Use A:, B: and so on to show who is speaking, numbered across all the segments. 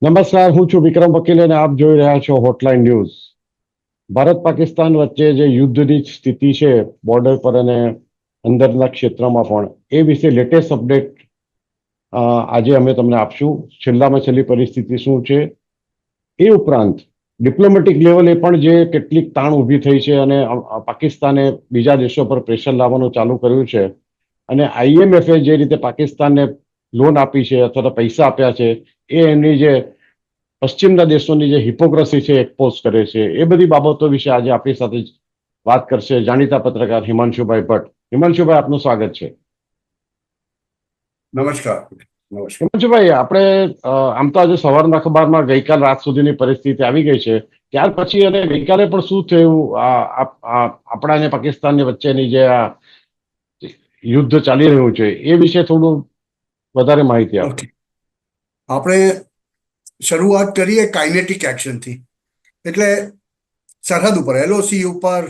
A: નમસ્કાર, હું છું વિક્રમ વકીલ અને આપ જોઈ રહ્યા છો હોટલાઇન ન્યૂઝ. ભારત પાકિસ્તાન વચ્ચે જે યુદ્ધની સ્થિતિ છે બોર્ડર પર અને અંદરના ક્ષેત્રમાં પણ, એ વિશે લેટેસ્ટ અપડેટ આજે અમે તમને આપશું. છેલ્લામાં છેલ્લી પરિસ્થિતિ શું છે, એ ઉપરાંત ડિપ્લોમેટિક લેવલે પણ જે કેટલીક તાણ ઊભી થઈ છે અને પાકિસ્તાને બીજા દેશો પર પ્રેશર લાવવાનું ચાલુ કર્યું છે, અને IMF જે રીતે પાકિસ્તાનને લોન આપી છે અથવા તો પૈસા આપ્યા છે, એ એમની જે પશ્ચિમના દેશોની જે હિપોક્રેસી છે એક્સપોઝ કરે છે. એ બધી બાબતો વિશે આજે આપણી સાથે વાત કરશે જાણીતા પત્રકાર હિમાંશુભાઈ ભટ્ટ. હિમાંશુભાઈ, આપનું સ્વાગત છે.
B: નમસ્કાર. નમસ્કાર
A: હિમાંશુભાઈ, આપણે આમ તો આજે સવારના અખબારમાં ગઈકાલ રાત સુધીની પરિસ્થિતિ આવી ગઈ છે, ત્યાર પછી અને ગઈકાલે પણ શું થયું આપણા અને પાકિસ્તાનની વચ્ચેની જે આ યુદ્ધ ચાલી રહ્યું છે, એ વિશે થોડું વધારે માહિતી આપો.
B: આપણે શરૂઆત કરીએ કાઇનેટિક એક્શનથી. એટલે સરહદ ઉપર, LOC ઉપર,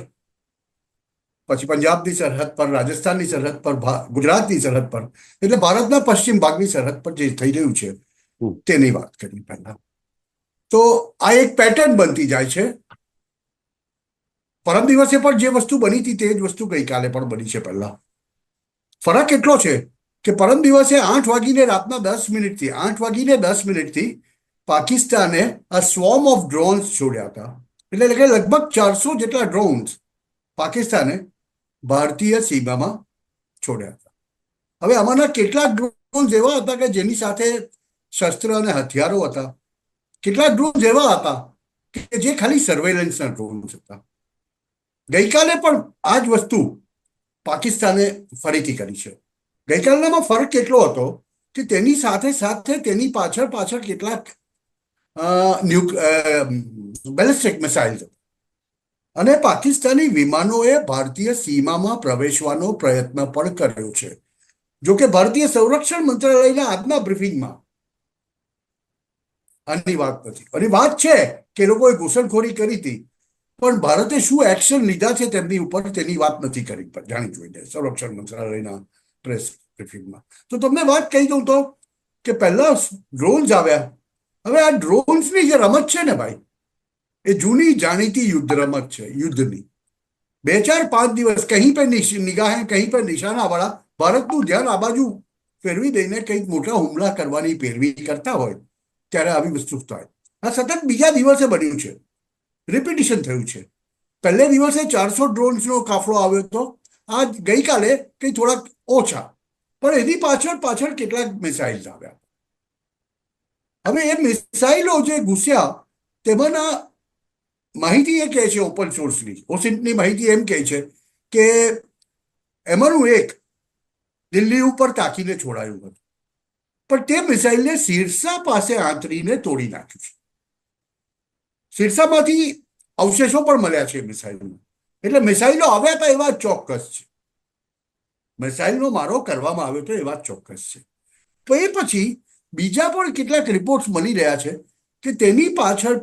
B: પછી પંજાબની સરહદ પર, રાજસ્થાનની સરહદ પર, ગુજરાતની સરહદ પર, એટલે ભારતના પશ્ચિમ ભાગની સરહદ પર જે થઈ રહ્યું છે તેની વાત કરી પહેલા. તો આ એક પેટર્ન બનતી જાય છે. પરમ દિવસે પણ જે વસ્તુ બની હતી તે જ વસ્તુ ગઈકાલે પણ બની છે. પહેલા ફરક એટલો છે કે પરમ દિવસે 8 રાતના 10 મિનિટથી પાકિસ્તાને આ સ્વોર્મ ઓફ ડ્રોન્સ છોડ્યા હતા. એટલે કે લગભગ 400 જેટલા ડ્રોન્સ પાકિસ્તાને ભારતીય સીમામાં છોડ્યા હતા. હવે આમાંના કેટલાક ડ્રોન્સ એવા હતા કે જેની સાથે શસ્ત્ર અને હથિયારો હતા. કેટલાક ડ્રોન્સ એવા હતા કે જે ખાલી સર્વેલન્સના ડ્રોન્સ હતા. ગઈકાલે પણ આ જ વસ્તુ પાકિસ્તાને ફરીથી કરી છે. ગઈકાલનામાં ફરક કેટલો હતો કે તેની સાથે સાથે તેની પાછળ કેટલાક બેલિસ્ટિક મિસાઇલ્સ હતા, અને પાકિસ્તાની વિમાનોએ ભારતીય સીમામાં પ્રવેશવાનો પ્રયત્ન પણ કર્યો છે. જોકે ભારતીય સંરક્ષણ મંત્રાલયના આજના બ્રીફિંગમાં આની વાત નથી. અને વાત છે કે લોકોએ ઘૂસણખોરી કરી હતી, પણ ભારતે શું એક્શન લીધા છે તેમની ઉપર તેની વાત નથી કરી જાણી જોઈને સંરક્ષણ મંત્રાલયના પ્રેસ બ્રીફિંગમાં. તો તમને વાત કહી દઉં તો કે પહેલા ડ્રોન્સ આવ્યા. હવે આ ડ્રોન્સની જે રમત છે ને ભાઈ, એ જૂની જાણીતી યુદ્ધ રમત છે. યુદ્ધની 2-4-5 દિવસ કहीं पे નિગાહે, કहीं पे નિશાના વાળા ભારતનું ધ્યાન આ બાજુ ફેરવી દઈને કંઈક મોટા હુમલા કરવાની પેરવી કરતા હોય ત્યારે આવી વસ્તુ થાય. આ સતત બીજા દિવસે બન્યું છે, રિપીટિશન થયું છે. પહેલે દિવસે 400 ડ્રોન્સનો કાફલો આવ્યો હતો. આ ગઈકાલે કંઈ થોડાક ઓછા, પણ એની પાછળ કેટલાક મિસાઇલ્સ આવ્યા. હવે એ મિસાઇલો જે ઘૂસ્યા તેમાંના માહિતી એ કહે છે, ઓપન સોર્સની ઓસિન્ટની માહિતી એમ કહે છે કે એમાંનું એક દિલ્હી ઉપર તાકીને છોડાયું હતું, પણ તે મિસાઇલને સિરસા પાસે આંતરીને તોડી નાખ્યું છે. સિરસામાંથી અવશેષો પણ મળ્યા છે મિસાઇલમાં. એટલે મિસાઇલો આવ્યા હતા એવા ચોક્કસ છે. મિસાઇલનો મારો કરવામાં આવ્યો હતો એવા ચોક્કસ છે. તો એ પછી બીજા પણ કેટલાક રિપોર્ટ્સ મળી રહ્યા છે કે તેની પાછળ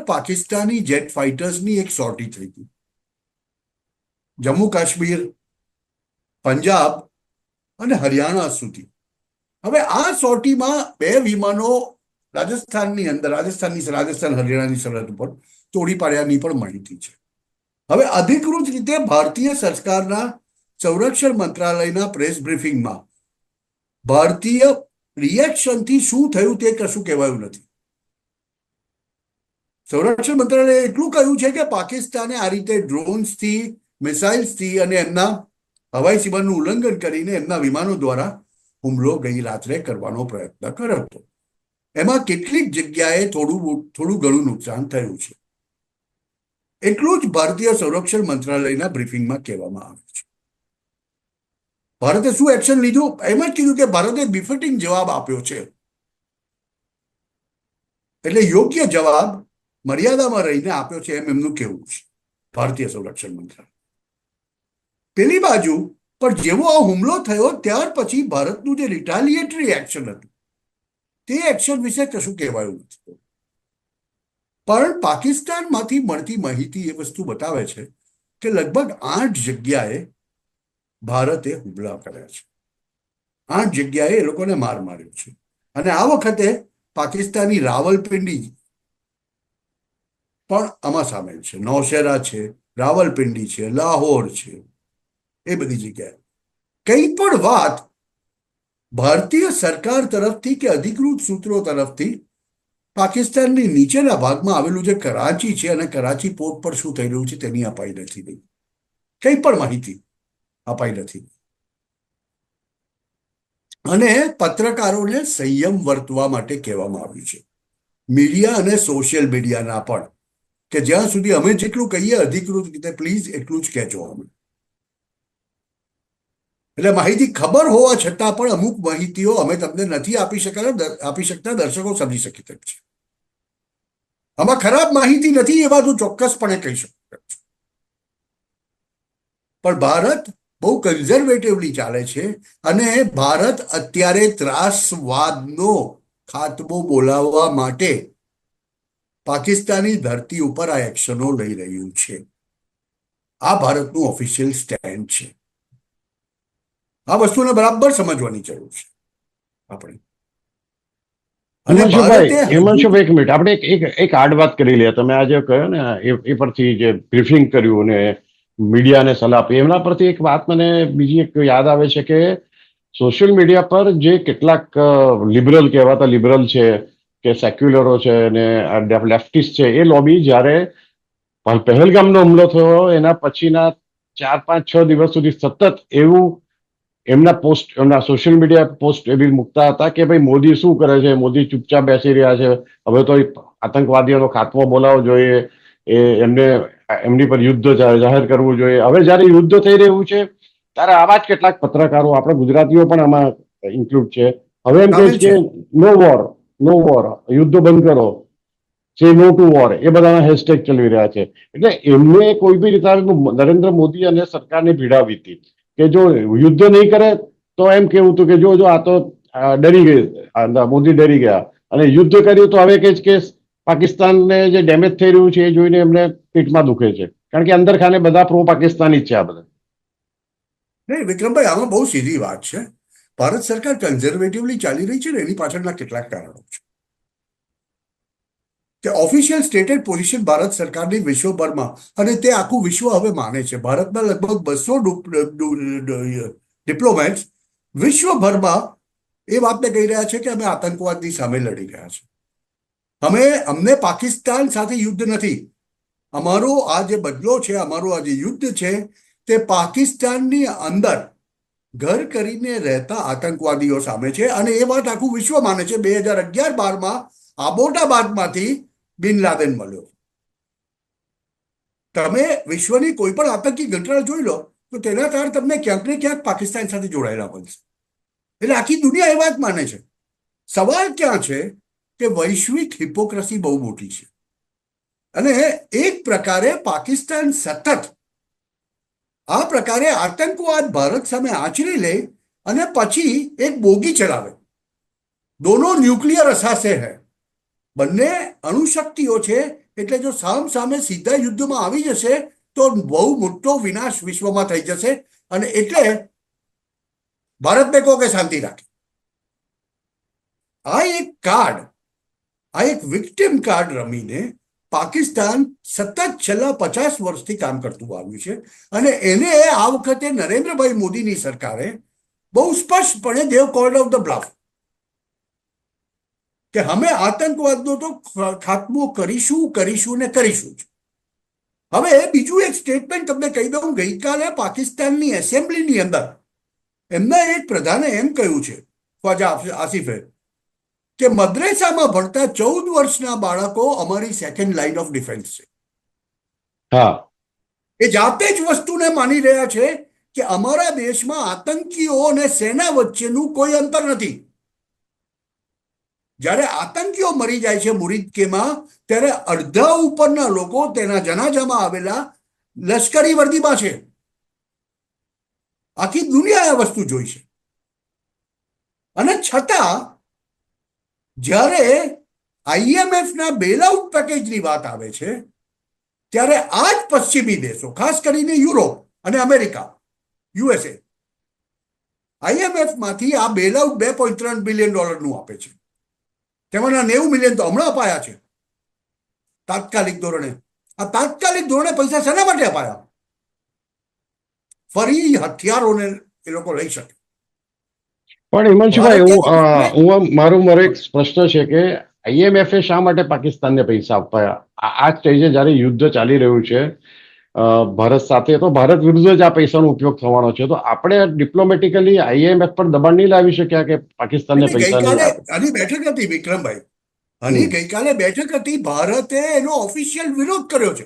B: પાકિસ્તાની જેટ ફાઇટર્સની એક સોર્ટી થઈ હતી જમ્મુ કાશ્મીર, પંજાબ અને હરિયાણા સુધી. હવે આ સોર્ટીમાં 2 વિમાનો રાજસ્થાન હરિયાણાની સરહદ ઉપર તોડી પાડ્યાની પણ માહિતી છે. હવે અધિકૃત રીતે ભારતીય સરકારના સંરક્ષણ મંત્રાલયના પ્રેસ બ્રીફિંગમાં ભારતીય રિએક્શનથી શું થયું તે કશું કહેવાયું નથી. સંરક્ષણ મંત્રાલયે એટલું કહ્યું છે કે પાકિસ્તાને આ રીતે ડ્રોન્સથી, મિસાઇલ્સથી અને એમના હવાઈ સીમાનું ઉલ્લંઘન કરીને એમના વિમાનો દ્વારા હુમલો ગઈ રાત્રે કરવાનો પ્રયત્ન કર્યો હતો. એમાં કેટલીક જગ્યાએ થોડું ઘણું નુકસાન થયું છે. એટલું જ ભારતીય સંરક્ષણ મંત્રાલયના બ્રીફિંગમાં કહેવામાં આવ્યું છે. ભારતે શું એક્શન લીધું? એમ જ કીધું કે ભારતે બિફિટિંગ જવાબ આપ્યો છે. એટલે યોગ્ય જવાબ મર્યાદામાં રહીને આપ્યો છે એમ એમનું કહેવું છે ભારતીય સંરક્ષણ મંત્રાલય. પેલી બાજુ પણ જેવો આ હુમલો થયો ત્યાર પછી ભારતનું જે રિટાલિએટરી એક્શન હતું તે એક્શન વિશે કશું કહેવાયું નથી. પણ પાકિસ્તાનમાંથી મળતી માહિતી એ વસ્તુ બતાવે છે કે લગભગ 8 જગ્યાએ ભારતે હુમલા કર્યા છે. 8 જગ્યાએ એ લોકોને માર માર્યો છે. અને આ વખતે પાકિસ્તાની રાવલપિંડી પણ આમાં સામેલ છે. નૌશેરા છે, રાવલપિંડી છે, લાહોર છે, એ બધી જગ્યાએ કંઈ પણ વાત ભારતીય સરકાર તરફથી કે અધિકૃત સૂત્રો તરફથી પાકિસ્તાનની નીચેના ભાગમાં આવેલું જે કરાચી છે અને કરાચી પોર્ટ પર શું થઈ રહ્યું છે તેની અપાઈ નથી રહી. કંઈ પણ માહિતી અપાઈ નથી. અને પત્રકારોને સંયમ વર્તવા માટે કહેવામાં આવ્યું છે, મીડિયા અને સોશિયલ મીડિયાના પણ, કે જ્યાં સુધી અમે જેટલું કહીએ અધિકૃત રીતે પ્લીઝ એટલું જ કહેજો અમે. એટલે માહિતી ખબર હોવા છતાં પણ અમુક માહિતીઓ અમે તમને નથી આપી શકતા, દર્શકો સમજી શકે તેમ છે. આમાં ખરાબ માહિતી નથી એ વાત હું ચોક્કસપણે કહી શકું છું. પણ ભારત બહુ કન્ઝર્વેટિવલી ચાલે છે અને ભારત અત્યારે ત્રાસવાદનો ખાતમો બોલાવવા માટે પાકિસ્તાની ધરતી ઉપર આ એક્શનો લઈ રહ્યું છે. આ ભારતનું ઓફિશિયલ સ્ટેન્ડ છે. આ વસ્તુને બરાબર સમજવાની જરૂર છે આપણે. અને ભારતે
A: હિમાંશુભાઈ એક મિનિટ, આપણે એક આડ વાત કરી લઈએ. તમે આજે કહ્યું ને એ પરથી જે બ્રીફિંગ કર્યું ને મીડિયાને સલાહ આપી, એમના પરથી એક વાત મને બીજી એક યાદ આવે છે કે સોશિયલ મીડિયા પર જે કેટલાક લિબરલ કહેવાતા લિબરલ છે કે સેક્યુલરો છે ને લેફ્ટિસ્ટ છે, એ લોબી જ્યારે પહેલગામનો હુમલો થયો એના પછીના 4-5-6 દિવસ સુધી સતત એવું એમના સોશિયલ મીડિયા પોસ્ટ એવી મૂકતા હતા કે ભાઈ મોદી શું કરે છે, મોદી ચૂપચાપ બેસી રહ્યા છે, હવે તો આતંકવાદીઓનો ખાત્મો બોલાવવો જોઈએ, એમની પર યુદ્ધ જાહેર કરવું જોઈએ. હવે જયારે યુદ્ધ થઈ રહ્યું છે ત્યારે આવા જ કેટલાક પત્રકારો, આપણે ગુજરાતીઓ પણ આમાં ઇન્ક્લુડ છે, હવે એમ કહે છે કે નો વોર, યુદ્ધ બંધ કરો, સે નો ટુ વોર, એ બધાના હેશટેગ ચલાવી રહ્યા છે. એટલે એમને કોઈ બી રીતે નરેન્દ્ર મોદી અને સરકારને ભીડાવી હતી કે જો યુદ્ધ નહીં કરે તો એમ કેવું હતું કે જો આ તો ડરી ગઈ, મોદી ડરી ગયા, અને યુદ્ધ કર્યું તો હવે કે પાકિસ્તાનને જે ડેમેજ થઈ રહ્યું છે એ જોઈને એમને પીઠમાં દુખે છે, કારણ કે અંદર ખાને બધા પ્રો પાકિસ્તાની જ છે આ બધા.
B: નહીં વિક્રમભાઈ, આમાં બહુ સીધી વાત છે. ભારત સરકાર કન્ઝર્વેટિવલી ચાલી રહી છે ને એની પાછળના કેટલાક કારણો છે. કે ઓફિશિયલ સ્ટેટેડ પોઝિશન ભારત સરકારની વિશ્વભરમાં, અને તે આખું વિશ્વ હવે માને છે. ભારતના લગભગ 200 ડિપ્લોમેટ્સ વિશ્વભરમાં એ વાતને કહી રહ્યા છે કે અમે આતંકવાદની સામે લડી રહ્યા છીએ. અમને પાકિસ્તાન સાથે યુદ્ધ નથી. અમારો આ જે બદલો છે, અમારું આ જે યુદ્ધ છે, તે પાકિસ્તાનની અંદર ઘર કરીને રહેતા આતંકવાદીઓ સામે છે. અને એ વાત આખું વિશ્વ માને છે. 2011-12માં આબોટાબાદમાંથી બિન લાદેન મળ્યો. તમે વિશ્વની કોઈ પણ આતંકી ઘટના જોઈ લો તો તેના કારણે તમને ક્યાંક ને ક્યાંક પાકિસ્તાન સાથે જોડાયેલા બનશે. એટલે આખી દુનિયા એ વાત માને છે. સવાલ ક્યાં છે કે વૈશ્વિક હિપોક્રેસી બહુ મોટી છે. અને એક પ્રકારે પાકિસ્તાન સતત આ પ્રકારે આતંકવાદ ભારત સામે આચરી લે અને પછી એક બોગી ચલાવે. દોનો ન્યુક્લિયર અસાસે હૈ, બંને અણુશક્તિઓ છે. એટલે જો સામે સીધા યુદ્ધમાં આવી જશે તો બહુ મોટો વિનાશ વિશ્વમાં થઈ જશે. અને એટલે ભારતને કહો કે શાંતિ રાખે. આ એક વિક્ટિમ કાર્ડ રમીને પાકિસ્તાન સતત છેલ્લા 50 વર્ષથી કામ કરતું આવ્યું છે. અને એને આ વખતે નરેન્દ્રભાઈ મોદીની સરકારે બહુ સ્પષ્ટપણે દેવ કોલ્ડ ઓફ ધ બ્લફ કે અમે આતંકવાદનો તો ખાત્મો કરીશું ને કરીશું જ. હવે બીજું એક સ્ટેટમેન્ટ તમને કહી દઉં. ગઈકાલે પાકિસ્તાનની એસેમ્બલીની અંદર એમના એક પ્રધાને એમ કહ્યું છે, ખ્વાજા આસિફે, કે મદ્રેસામાં ભણતા 14 વર્ષના બાળકો અમારી સેકન્ડ લાઇન ઓફ ડિફેન્સ છે.
A: હા,
B: એ જાતે જ વસ્તુને માની રહ્યા છે કે અમારા દેશમાં આતંકીઓ અને સેના વચ્ચેનું કોઈ અંતર નથી. જ્યારે આતંકીઓ મરી જાય છે મુરીદકેમાં, ત્યારે અડધા ઉપરના લોકો તેના જનાજામાં આવેલા લશ્કરી વર્દીમાં છે. આખી દુનિયાએ આ વસ્તુ જોઈ છે. અને છતાં જ્યારે આઈએમએફના બેલઆઉટ પેકેજની વાત આવે છે ત્યારે આ જ પશ્ચિમી દેશો, ખાસ કરીને યુરોપ અને અમેરિકા, યુએસએ, આઈએમએફમાંથી આ બેલઆઉટ $2.3 બિલિયન આપે છે. તેમાંના 90 મિલિયન તો હમણાં અપાયા છે તાત્કાલિક ધોરણે. આ તાત્કાલિક ધોરણે પૈસા શેના માટે અપાયા? ફરી હથિયારોને એ લોકો લઈ શકે.
A: પણ હિમાંશુભાઈ
B: ભારતે
A: મારો એક પ્રશ્ન છે કે આઈએમએફે શા માટે પાકિસ્તાનને પૈસા આપ્યા આ સ્ટેજે જ્યારે યુદ્ધ ચાલી રહ્યું છે ભારત સાથે, તો ભારત વિરુદ્ધ જ આ પૈસાનો ઉપયોગ થવાનો છે, તો આપણે ડિપ્લોમેટિકલી આઈએમએફ પર દબાણ નહીં લાવી શક્યા કે પાકિસ્તાનને પૈસા નહીં
B: ગઈકાલે
A: આપે?
B: આની બેઠક હતી વિક્રમભાઈ, આની ગઈકાલે બેઠક હતી. ભારતે એનો ઓફિશિયલ વિરોધ કર્યો છે,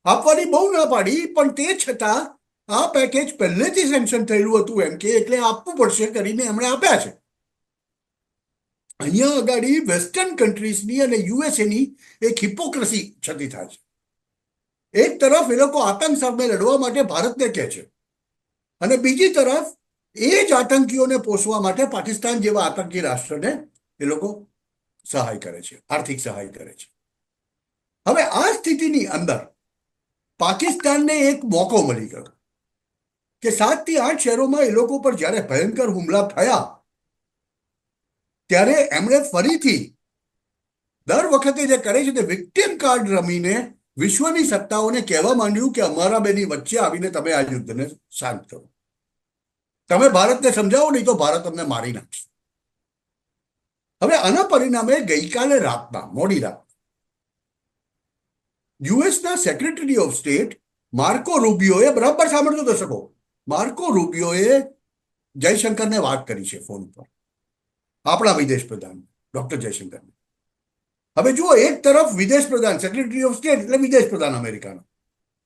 B: આપવાની બહુ ના પાડી, પણ તે છતાં આ પેકેજ પહેલેથી સેન્કશન થયેલું હતું એમ કે એટલે આપવું પડશે કરીને એમણે આપ્યા છે. અહીંયા આગળ વેસ્ટર્ન કન્ટ્રીઝની અને યુએસએની એક હિપોક્રસી છતી થાય છે. એક તરફ એ લોકો આતંક સામે લડવા માટે ભારતને કહે છે, અને બીજી તરફ એ જ આતંકીઓને પોષવા માટે પાકિસ્તાન જેવા આતંકી રાષ્ટ્રને એ લોકો સહાય કરે છે, આર્થિક સહાય કરે છે. હવે આ સ્થિતિની અંદર પાકિસ્તાનને એક મોકો મળી ગયો કે 7 થી 8 શહેરોમાં એ લોકો પર જ્યારે ભયંકર હુમલા થયા ત્યારે એમણે ફરીથી દર વખતે જે કરે છે તે વિક્ટિમ કાર્ડ રમીને વિશ્વની સત્તાઓને કહેવા માંડ્યું કે અમારા બેની વચ્ચે આવીને તમે આ યુદ્ધને શાંત કરો, તમે ભારતને સમજાવો, નહીં તો ભારત અમને મારી નાખશે. હવે આના પરિણામે ગઈકાલે રાતના મોડી રાત યુએસના સેક્રેટરી ઓફ સ્ટેટ માર્કો રૂબિયોએ, બરાબર સાંભળજો દર્શકો, માર્કો રૂબિયોએ જયશંકરને વાત કરી છે ફોન પર, આપણા વિદેશ પ્રધાન ડોક્ટર જયશંકરને. હવે જુઓ, એક તરફ વિદેશ પ્રધાન સેક્રેટરી ઓફ સ્ટેટ એટલે વિદેશ પ્રધાન અમેરિકાના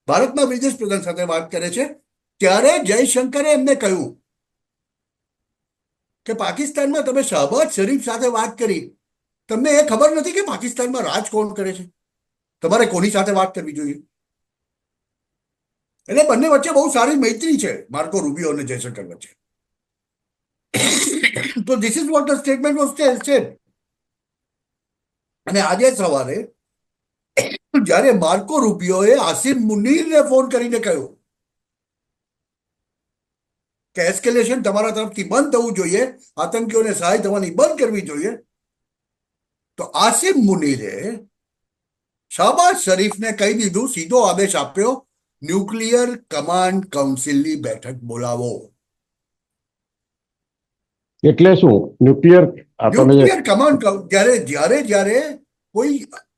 B: ભારતના વિદેશ પ્રધાન સાથે વાત કરે છે, ત્યારે જયશંકરે એમને કહ્યું કે પાકિસ્તાનમાં તમે શહબાઝ શરીફ સાથે વાત કરી, તમને એ ખબર નથી કે પાકિસ્તાનમાં રાજ કોણ કરે છે, તમારે કોની સાથે વાત કરવી જોઈએ. એટલે બંને વચ્ચે બહુ સારી મૈત્રી છે માર્કો રૂબિયો અને જયશંકર વચ્ચે. તો this is what the statement was sad. અને આજે સવારે જ્યારે માર્કો રૂબિયોએ આસિમ મુનીરને ફોન કરીને કહ્યું કે એસ્કેલેશન તમારા તરફથી બંધ થવું જોઈએ, આતંકીઓને સહાય થવાની બંધ કરવી જોઈએ, તો આસિમ મુનીરે શહબાઝ શરીફને કહી દીધું, સીધો આદેશ આપ્યો, ન્યુક્લિયર કમાન્ડ કાઉન્સિલની બેઠક બોલાવો.
A: એટલે શું ન્યુક્લિયર
B: ન્યુક્લિયર કમાન્ડ, જ્યારે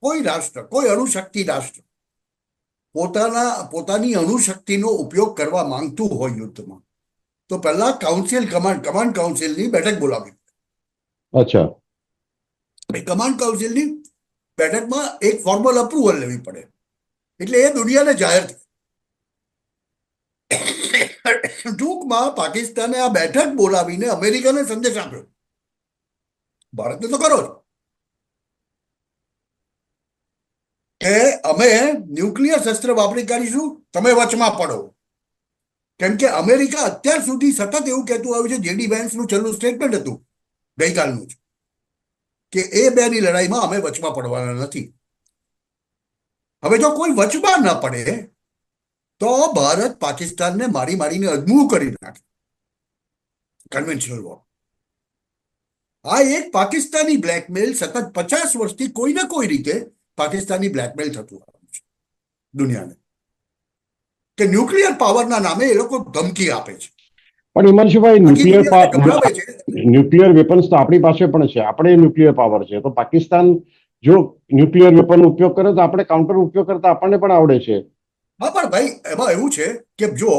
B: કોઈ રાષ્ટ્ર, કોઈ અણુશક્તિ રાષ્ટ્ર પોતાની અણુશક્તિનો ઉપયોગ કરવા માંગતું હોય યુદ્ધમાં, તો પહેલા કમાન્ડ કાઉન્સિલની બેઠક બોલાવી.
A: અચ્છા.
B: કમાન્ડ કાઉન્સિલની બેઠકમાં એક ફોર્મલ અપ્રુવલ લેવી પડે, એટલે એ દુનિયાને જાહેર થાય. ટૂંકમાં પાકિસ્તાને આ બેઠક બોલાવીને અમેરિકાને સંદેશ આપ્યો, ભારતને તો કરો જ, કે અમે ન્યુક્લિયર શસ્ત્ર વાપરી કરીશું, તમે વચમાં પડો. કેમ કે અમેરિકા અત્યાર સુધી સતત એવું કહેતું આવ્યું છે, જેડી વેન્સનું છેલ્લું સ્ટેટમેન્ટ હતું ગઈકાલનું જ, કે એ બેની લડાઈમાં અમે વચમાં પડવાના નથી. હવે જો કોઈ વચમાં ન પડે તો ભારત પાકિસ્તાનને મારીને અધમું કરી નાખે, કન્વેન્શનલ વોર. આ એક પાકિસ્તાની બ્લેકમેલ સતત 50 વર્ષથી કોઈ ને કોઈ રીતે પાકિસ્તાની બ્લેકમેલ થતું આવ્યું છે દુનિયાને, કે ન્યુક્લિયર પાવરના નામે એ લોકો ધમકી આપે છે.
A: પણ હિમાંશુભાઈ,
B: ગભરાવે છે.
A: ન્યુક્લિયર વેપન્સ તો આપણી પાસે પણ છે, આપણે ન્યુક્લિયર પાવર છે, તો પાકિસ્તાન જો ન્યુક્લિયર વેપન ઉપયોગ કરે તો આપણે કાઉન્ટર ઉપયોગ કરતા આપણને પણ આવડે છે.
B: હા, પણ ભાઈ એમાં એવું છે કે જો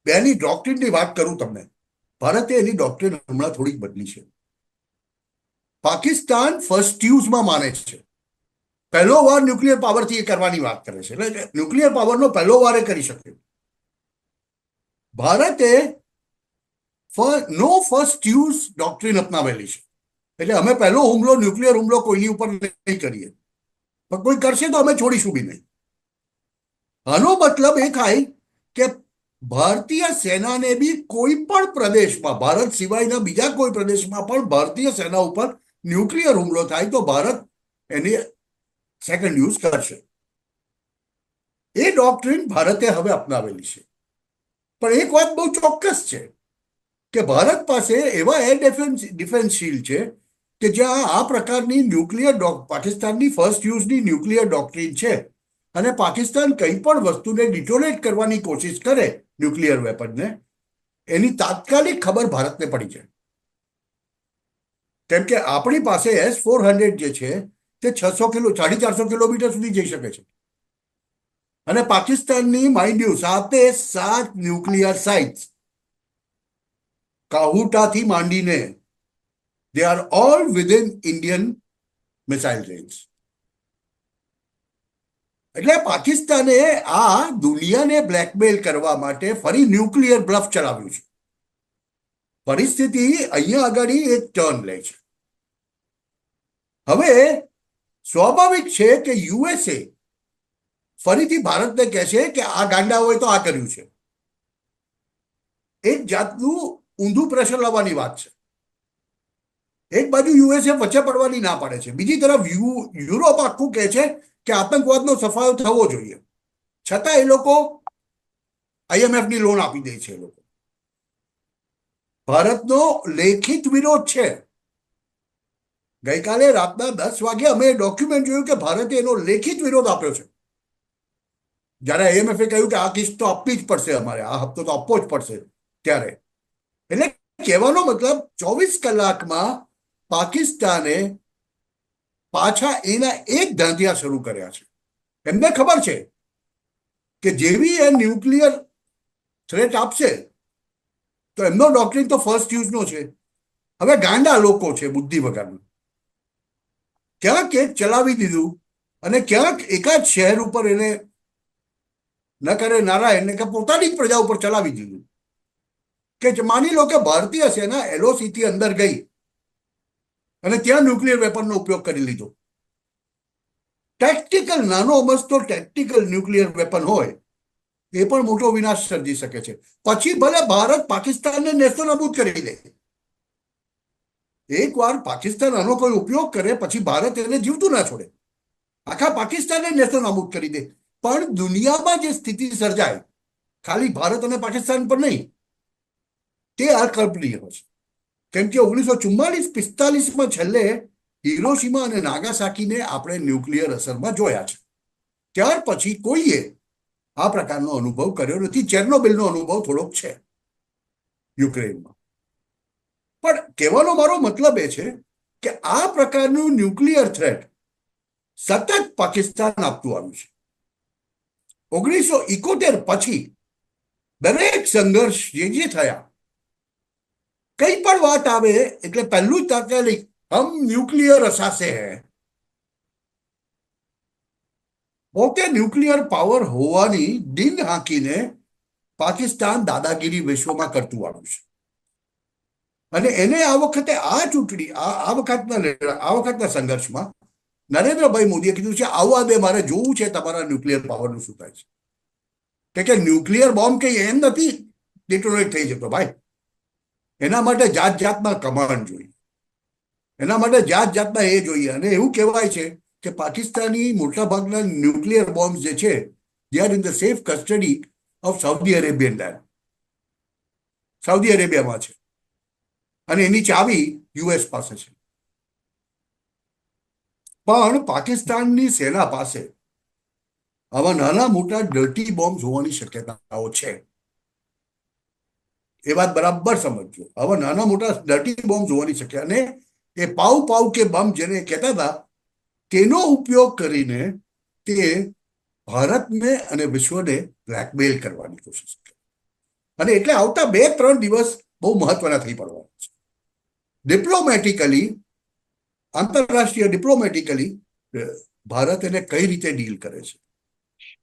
B: બેની ડોક્ટ્રીનની વાત કરું તમને, ભારતે એની ડોક્ટ્રીન હમણાં થોડીક બદલી છે. પાકિસ્તાન ફર્સ્ટ યુઝમાં માને છે, પહેલો વાર ન્યુક્લિયર પાવરથી એ કરવાની વાત કરે છે, એટલે ન્યુક્લિયર પાવરનો પહેલો વાર એ કરી શકે. ભારતે નો ફર્સ્ટ યુઝ ડોક્ટ્રીન અપનાવેલી છે, એટલે અમે પહેલો હુમલો, ન્યુક્લિયર હુમલો કોઈની ઉપર નહીં કરીએ, પણ કોઈ કરશે તો અમે છોડીશું બી નહીં. આનો મતલબ એ થાય કે ભારતીય સેનાને બી કોઈ પણ પ્રદેશમાં, ભારત સિવાયના બીજા કોઈ પ્રદેશમાં પણ ભારતીય સેના ઉપર ન્યુક્લિયર હુમલો થાય તો ભારત એની સેકન્ડ યુઝ કરશે. એ ડોક્ટ્રીન ભારતે હવે અપનાવેલી છે. પણ એક વાત બહુ ચોક્કસ છે કે ભારત પાસે એવા એર ડિફેન્સ શીલ્ડ છે કે જ્યાં આ પ્રકારની ન્યુક્લિયર પાકિસ્તાનની ફર્સ્ટ યુઝની ન્યુક્લિયર ડોક્ટ્રીન છે અને પાકિસ્તાન કંઈ પણ વસ્તુને ડિટોનેટ કરવાની કોશિશ કરે ન્યુક્લિયર વેપનને, એની તાત્કાલિક ખબર ભારતને પડી જાય. કેમ કે આપણી પાસે S-400 જે છે તે 450 કિલોમીટર સુધી જઈ શકે છે અને પાકિસ્તાનની માઇન્ડ યુ 7 ન્યુક્લિયર સાઇટ્સ કાહુટાથી માંડીને they are all within Indian missile range. એટલે પાકિસ્તાને આ દુનિયાને બ્લેકમેલ કરવા માટે ફરી ન્યુક્લિયર બ્લફ ચલાવ્યું છે. પરિસ્થિતિ અહીંયા આગળ એક ટર્ન લે છે. હવે સ્વાભાવિક છે કે યુએસએ ફરીથી ભારતને કહેશે કે આ ગાંડાઓએ તો આ કર્યું છે. એક જાતનું ઊંધું પ્રેશર લાવવાની વાત છે. એક બાજુ યુએસએ વચ્ચે પડવાની ના પાડે છે, બીજી તરફ યુરોપ આખું કહે છે કે આતંકવાદનો સફાયો થવો જોઈએ, છતાં એ લોકો IMFની લોન આપી દે છે. એ લોકો ભારતનો લેખિત વિરોધ છે. ગઈકાલે રાતના 10 વાગે અમે ડોક્યુમેન્ટ જોયું કે ભારતે એનો લેખિત વિરોધ આપ્યો છે. જ્યારે IMFએ કહ્યું કે આ કિસ્ત તો આપવી જ પડશે, અમારે આ હપ્તો તો આપવો જ પડશે, ત્યારે એટલે કહેવાનો મતલબ 24 કલાકમાં પાકિસ્તાને પાછા એના એક ધાંધિયા શરૂ કર્યા છે. એમને ખબર છે કે જેવી એ ન્યુક્લિયર થ્રેટ આપશે તો એમનો ડોક્ટ્રીન તો ફર્સ્ટ યુઝનો છે. હવે ગાંડા લોકો છે બુદ્ધિ વગરના, ક્યાંક એક ચલાવી દીધું અને ક્યાંક એકાદ શહેર ઉપર એને ન કરે નારાયણ કે પોતાની જ પ્રજા ઉપર ચલાવી દીધું. કે માની લો કે ભારતીય સેના LOC થી અંદર ગઈ અને ત્યાં ન્યુક્લિયર વેપનનો ઉપયોગ કરી લીધો. ટેક્ટિકલ નાનો અમસ્તો ટેક્ટિકલ ન્યુક્લિયર વેપન હોય એ પણ મોટો વિનાશ સર્જી શકે છે. પછી ભલે ભારત પાકિસ્તાનને નેસ્તોનાબૂદ કરી દે. એકવાર પાકિસ્તાન આનો કોઈ ઉપયોગ કરે પછી ભારત એને જીવતું ના છોડે, આખા પાકિસ્તાનને નેસ્તોનાબૂદ કરી દે. પણ દુનિયામાં જે સ્થિતિ સર્જાય ખાલી ભારત અને પાકિસ્તાન પર નહીં, તે અકલ્પનીય છે. કેમ કે 1944-45માં છેલ્લે હિરોશીમા અને નાગાસાકીને આપણે ન્યુક્લિયર અસરમાં જોયા છે. ત્યાર પછી કોઈએ આ પ્રકારનો અનુભવ કર્યો નથી. ચેર્નોબિલનો અનુભવ થોડોક છે યુક્રેનમાં. પણ કહેવાનો મારો મતલબ એ છે કે આ પ્રકારનું ન્યુક્લિયર થ્રેટ સતત પાકિસ્તાન આપતું આવ્યું છે. 1971 પછી દરેક સંઘર્ષ જે થયા, કઈ પણ વાત આવે એટલે પહેલું તાત્કાલિક હમ ન્યુક્લિયર અસાસે હૈ. પોતે ન્યુક્લિયર પાવર હોવાની ડીંગ હાંકીને પાકિસ્તાન દાદાગીરી વિશ્વમાં કરતું આવ્યું છે. અને એને આ વખતે આ ચૂંટણી આ વખતના સંઘર્ષમાં નરેન્દ્રભાઈ મોદીએ કીધું છે આવવા દે, મારે જોવું છે તમારા ન્યુક્લિયર પાવરનું શું થાય છે. કે ન્યુક્લિયર બોમ્બ કઈ એમ નથી ડિટોનેટ થઈ જતો ભાઈ. એના માટે જાત જાતના કમાન્ડ જોઈએ, એના માટે જાત જાતના એ જોઈએ. અને એવું કહેવાય છે કે પાકિસ્તાની મોટાભાગના ન્યુક્લિયર બોમ્બ જે છે they are in the safe custody of Saudi અરેબિયામાં છે અને એની ચાવી US પાસે છે. પણ પાકિસ્તાનની સેના પાસે આવા નાના મોટા ડર્ટી બોમ્બ હોવાની શક્યતાઓ છે. એ વાત બરાબર સમજજો. આવા નાના મોટા ડર્ટી બોમ્બ હોવાની શક્યતા, અને એ પાવ કે બમ જેને કહેતા હતા તેનો ઉપયોગ કરીને તે ભારતને અને વિશ્વને બ્લેકમેલ કરવાની કોશિશ કરે. અને એટલે આવતા 2-3 દિવસ બહુ મહત્વના થઈ પડવાના છે. ડિપ્લોમેટિકલી, આંતરરાષ્ટ્રીય ડિપ્લોમેટિકલી ભારત એને કઈ રીતે ડીલ કરે છે,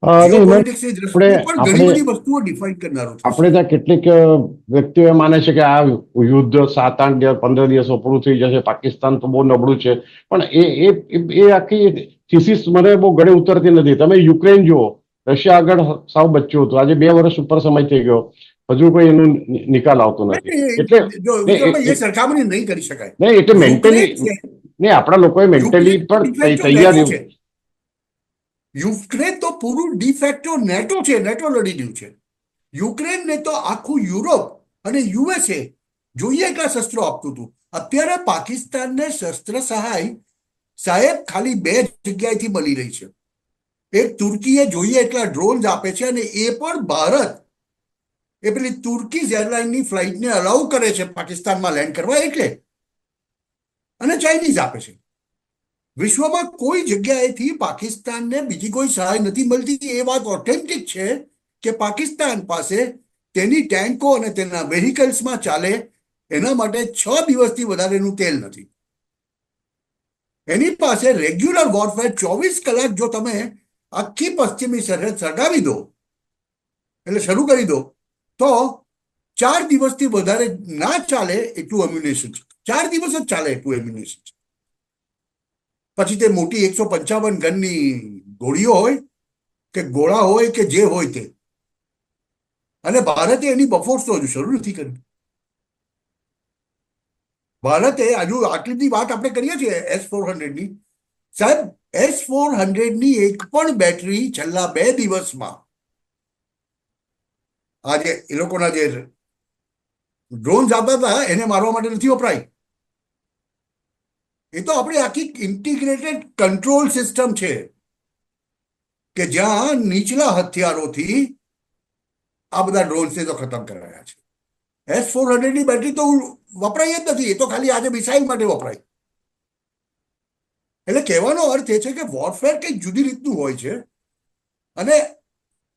B: જીઓપોલિટિક્સની દ્રષ્ટિએ પણ ઘણી બધી વસ્તુઓ ડિફાઇન કરનારો છે.
A: આપણે ત્યાં કેટલીક વ્યક્તિઓ માને છે કે આ યુદ્ધ 7-8 દિવસ 15 દિવસો પૂરું થઈ જશે, પાકિસ્તાન તો બહુ નબળું છે. પણ એ આખી થીસીસ મને બહુ ગળે ઉતરતી નથી. તમે યુક્રેન જુઓ, રશિયા આગળ સાવ બચ્યું હતું, આજે 2 વર્ષ ઉપર સમય થઈ ગયો, હજુ કોઈ એનું નિકાલ આવતો નથી. એટલે
B: એ સરખામણી નહીં કરી શકાય.
A: નહીં, એટલે મેન્ટલી નહીં, આપણા લોકોએ મેન્ટલી પણ તૈયારી.
B: યુક્રેન તો પૂરું ડિફેક્ટો નેટો છે, નેટો લડી રહ્યું છે. યુક્રેનને તો આખું યુરોપ અને USA જોઈએ એટલા શસ્ત્રો આપતું હતું. અત્યારે પાકિસ્તાનને શસ્ત્ર સહાય સાહેબ ખાલી બે જગ્યાએથી મળી રહી છે. એક તુર્કીએ જોઈએ એટલા ડ્રોન્સ આપે છે, અને એ પણ ભારત એ પેલી તુર્કીઝ એરલાઇનની ફ્લાઇટને અલાઉ કરે છે પાકિસ્તાનમાં લેન્ડ કરવા એટલે, અને ચાઇનીઝ આપે છે. વિશ્વમાં કોઈ જગ્યાએથી પાકિસ્તાનને બીજી કોઈ સહાય નથી મળતી. એ વાત ઓથેન્ટિક છે કે પાકિસ્તાન પાસે તેની ટેન્કો અને તેના વેહિકલ્સમાં ચાલે એના માટે 6 દિવસથી વધારેનું તેલ નથી. એની પાસે રેગ્યુલર વોરફેર 24 કલાક જો તમે આખી પશ્ચિમી સરહદ સળગાવી દો, એટલે શરૂ કરી દો, તો 4 દિવસથી વધારે ના ચાલે એટલું એમ્યુનેશન છે. 4 દિવસ જ ચાલે એટલું એમ્યુનેશન છે. પછી તે મોટી 155 ગનની ગોળીઓ હોય કે ગોળા હોય કે જે હોય તે, અને ભારતે એની બફોર્સ તો હજુ શરૂ નથી કરી. ભારતે હજુ આટલી વાત આપણે કરીએ છીએ S-400ની, સાહેબ S-400ની એક પણ બેટરી છેલ્લા 2 દિવસમાં આજે એ લોકોના જે ડ્રોન્સ આવતા હતા એને મારવા માટે નથી વપરાય. એ તો આપણી આખી ઇન્ટિગ્રેટેડ કંટ્રોલ સિસ્ટમ છે કે જ્યાં નીચલા હથિયારોથી આ બધા ડ્રોન્સને તો ખતમ કરાયા છે. S-400ની બેટરી તો વપરાય જ નથી. એ તો ખાલી આજે મિસાઇલ માટે વપરાય. એટલે કહેવાનો અર્થ એ છે કે વોરફેર કંઈક જુદી રીતનું હોય છે. અને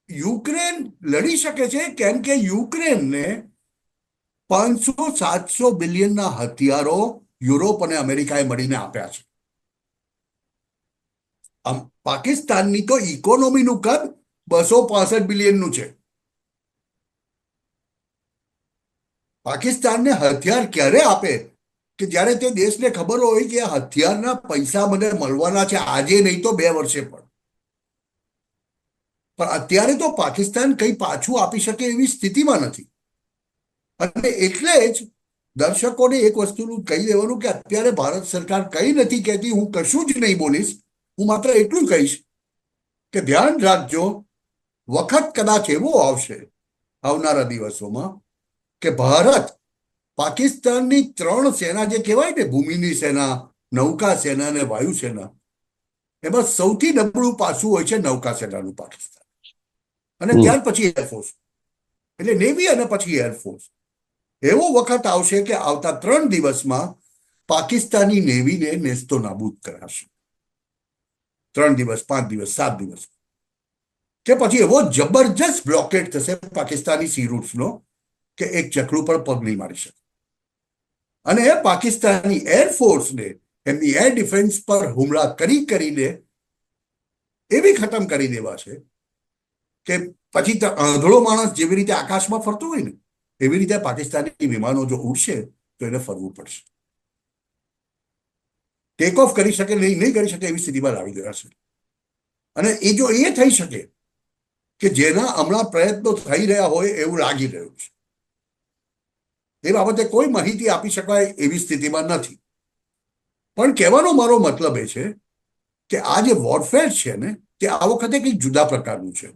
B: યુક્રેન લડી શકે છે કેમ કે યુક્રેનને 500-700 બિલિયનના હથિયારો યુરોપ અને અમેરિકાએ મળીને આપ્યા છે. પાકિસ્તાનની તો ઇકોનોમીનું કદ 265 બિલિયનનું છે. પાકિસ્તાનને હથિયાર ક્યારે આપે કે જ્યારે તે દેશને ખબર હોય કે આ હથિયારના પૈસા મને મળવાના છે આજે નહીં તો 2 વર્ષે પણ અત્યારે તો પાકિસ્તાન કંઈ પાછું આપી શકે એવી સ્થિતિમાં નથી. અને એટલે જ દર્શકોને એક વસ્તુનું કહી દેવાનું કે અત્યારે ભારત સરકાર કંઈ નથી કહેતી. હું કશું જ નહીં બોલીશ. હું માત્ર એટલું કહીશ કે ધ્યાન રાખજો, વખત કદાચ એવો આવશે આવનારા દિવસોમાં કે ભારત પાકિસ્તાનની 3 સેના જે કહેવાય ને, ભૂમિની સેના, નૌકા સેના અને વાયુસેના, એમાં સૌથી નબળું પાસું હોય છે નૌકા સેનાનું પાકિસ્તાન, અને ત્યાર પછી એરફોર્સ, એટલે નેવી અને પછી એરફોર્સ. એવો વખત આવશે કે આવતા 3 દિવસમાં પાકિસ્તાની નેવીને નેસ્તો નાબૂદ કરાશે. 3 દિવસ, 5 દિવસ, 7 દિવસ, કે પછી એવો જબરજસ્ત બ્લોકેડ થશે પાકિસ્તાની સી રૂટ્સનો કે એક ચકલું પણ પગ નહીં મારી શકે. અને પાકિસ્તાની એરફોર્સને એમની એર ડિફેન્સ પર હુમલા કરીને એવી ખતમ કરી દેવા છે કે પછી આંધળો માણસ જેવી રીતે આકાશમાં ફરતો હોય ને એવી રીતે પાકિસ્તાની વિમાનો જો ઉડશે તો એને ફરવું પડશે. ટેક ઓફ કરી શકે નહીં કરી શકે એવી સ્થિતિમાં લાવી ગયા છે. અને એ જો એ થઈ શકે કે જેના હમણાં પ્રયત્નો થઈ રહ્યા હોય એવું લાગી રહ્યું છે, એ બાબતે કોઈ માહિતી આપી શકાય એવી સ્થિતિમાં નથી. પણ કહેવાનો મારો મતલબ એ છે કે આ જે વોરફેર છે ને તે આ વખતે કંઈક જુદા પ્રકારનું છે.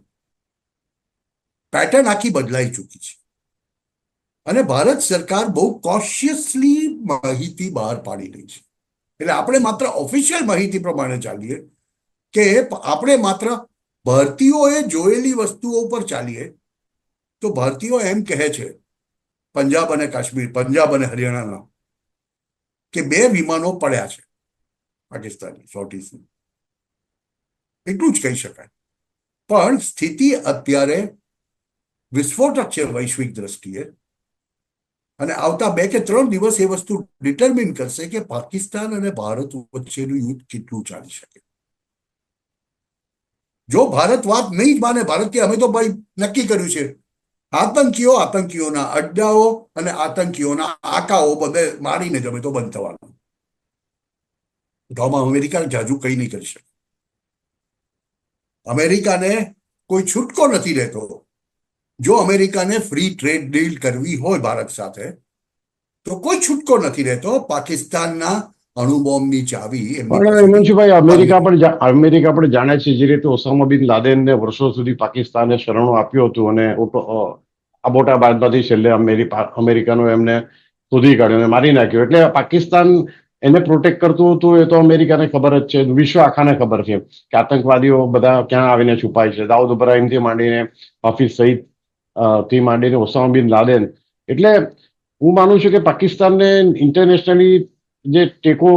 B: પેટર્ન આખી બદલાઈ ચૂકી છે. અને ભારત સરકાર બહુ કોશિયસલી માહિતી બહાર પાડી રહી છે. એટલે આપણે માત્ર ઓફિશિયલ માહિતી પ્રમાણે ચાલીએ કે આપણે માત્ર ભારતીયોએ જોયેલી વસ્તુઓ પર ચાલીએ તો ભારતીયો એમ કહે છે, પંજાબ અને કાશ્મીર, પંજાબ અને હરિયાણાના, કે 2 વિમાનો પડ્યા છે પાકિસ્તાની સોર્ટીસની, એટલું જ કહી શકાય. પણ સ્થિતિ અત્યારે વિસ્ફોટક છે વૈશ્વિક દ્રષ્ટિએ, અને આવતા 2 કે 3 દિવસ એ વસ્તુ ડિટર્મિન કરશે કે પાકિસ્તાન અને ભારત વચ્ચેનું યુદ્ધ કેટલું ચાલી શકે. જો ભારત વાત નહીં માને, ભારત કે અમે તો ભાઈ નક્કી કર્યું છે આતંકીઓના અડ્ડાઓ અને આતંકીઓના આકાઓ બધે મારીને જ અમે તો બંધ થવાનું, તો આમાં અમેરિકા જાજુ કંઈ નહીં કરી શકે. અમેરિકાને કોઈ છૂટકો નથી રહેતો. જો અમેરિકાને ફ્રી ટ્રેડ ડીલ કરવી હોય ભારત સાથે તો કોઈ છૂટકો નથી રહેતો. પાકિસ્તાનના અણુબોમ્બની ચાવી
A: પણ હિમાંશુભાઈ, અમેરિકા પણ જાણે છે જે રીતે ઓસામા બિન લાદેનને વર્ષો સુધી પાકિસ્તાને શરણો આપ્યું હતું અને આબોટા બાદમાંથી છેલ્લે અમેરિકાનો એમને શોધી કાઢ્યો અને મારી નાખ્યો. એટલે પાકિસ્તાન એને પ્રોટેક્ટ કરતું હતું એ તો અમેરિકાને ખબર જ છે, વિશ્વ આખાને ખબર છે કે આતંકવાદીઓ બધા ક્યાં આવીને છુપાય છે. દાઉદ ઇબ્રાહિમથી માંડીને હાફિઝ સઈદ થી માંડીને ઓસામા બિન લાદેન. એટલે હું માનું છું કે પાકિસ્તાનને ઇન્ટરનેશનલી જે ટેકો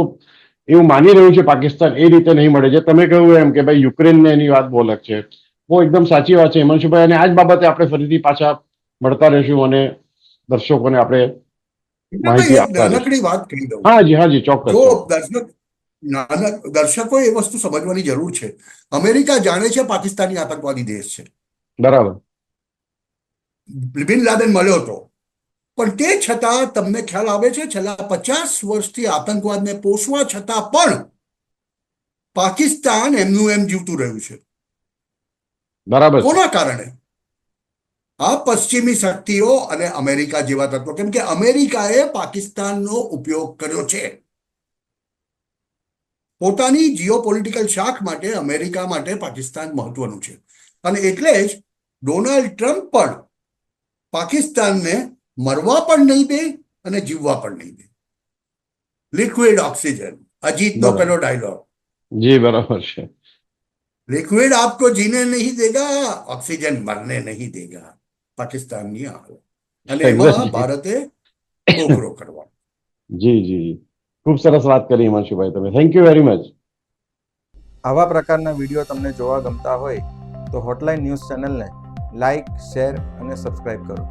A: એવું માની રહ્યું છે પાકિસ્તાન એ રીતે નહીં મળે. જે તમે કહ્યું એમ કે ભાઈ યુક્રેનને એની વાત બહુ અલગ છે, બહુ એકદમ સાચી વાત છે હિમાંશુભાઈ. અને આ જ બાબતે આપણે ફરીથી પાછા મળતા રહીશું અને દર્શકોને આપણે
B: ભાઈ
A: માહિતી
B: એક
A: આપતા રહીશું.
B: નાનકડી વાત કહી દઉં.
A: હાજી ચોક્કસ
B: જો
A: ચોક્કસ.
B: દર્શકોએ એ વસ્તુ સમજવાની જરૂર છે. અમેરિકા જાણે છે પાકિસ્તાની આતંકવાદી દેશ છે,
A: બરાબર.
B: બિન લાદેન મળ્યો હતો, પણ તે છતાં તમને ખ્યાલ આવે છે છેલ્લા 50 વર્ષથી આતંકવાદને પોષવા છતાં પણ પાકિસ્તાન એમનું એમ જીવતું રહ્યું છે.
A: બરાબર છે.
B: કોના કારણે? આ પશ્ચિમી શક્તિઓ અને અમેરિકા જેવા તત્વો. કેમ કે અમેરિકાએ પાકિસ્તાનનો ઉપયોગ કર્યો છે પોતાની જીઓપોલિટિકલ શાખ માટે. અમેરિકા માટે પાકિસ્તાન મહત્વનું છે અને એટલે જ ડોનાલ્ડ ટ્રમ્પ પણ પાકિસ્તાનને મરવા પણ નહીં દે અને જીવવા પણ નહીં દે. લિક્વિડ ઓક્સિજન, અજીતનો
A: બરાબર.
B: પેલો ડાયલોગ,
A: જી બરાબર છે.
B: लिक्विड आपको जीने नहीं देगा, ऑक्सीजन मरने नहीं देगा. પાકિસ્તાનની હાલત અને એમાં
A: Exactly.
B: ભારતે પોખરો કરવા.
A: જી ખૂબ સરસ વાત કરી હિમાંશુભાઈ તમે. Thank you very much.
C: આવા પ્રકારના વિડીયો તમને જોવા ગમતા હોય તો હોટલાઇન ન્યૂઝ ચેનલને લાઇક, શેર અને સબસ્ક્રાઇબ કરો.